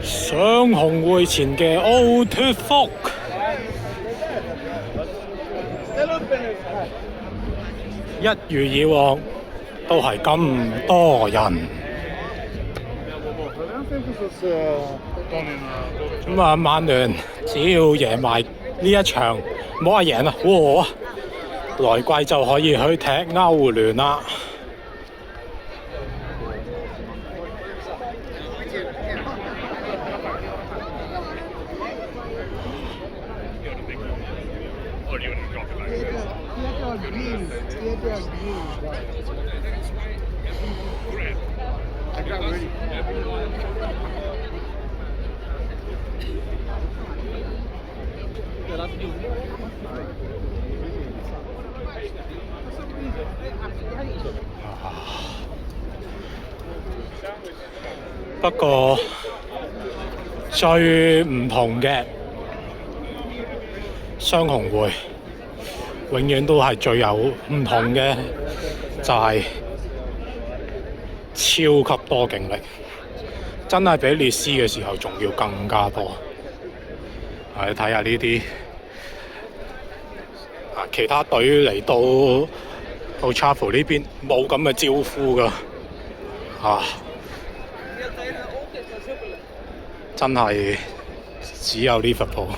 雙紅會前嘅 Old Trafford，一如以往都係咁多人。咁啊，曼聯只要贏埋呢一場，唔好話贏啦，來季就可以去踢歐聯啦。不過最唔同嘅雙紅會，永遠都係最有唔同嘅，就係超級多警力，真係比列斯嘅時候仲要更加多。你睇下呢啲其他隊嚟到Old Trafford呢邊冇咁嘅招呼㗎，真係只有Liverpool。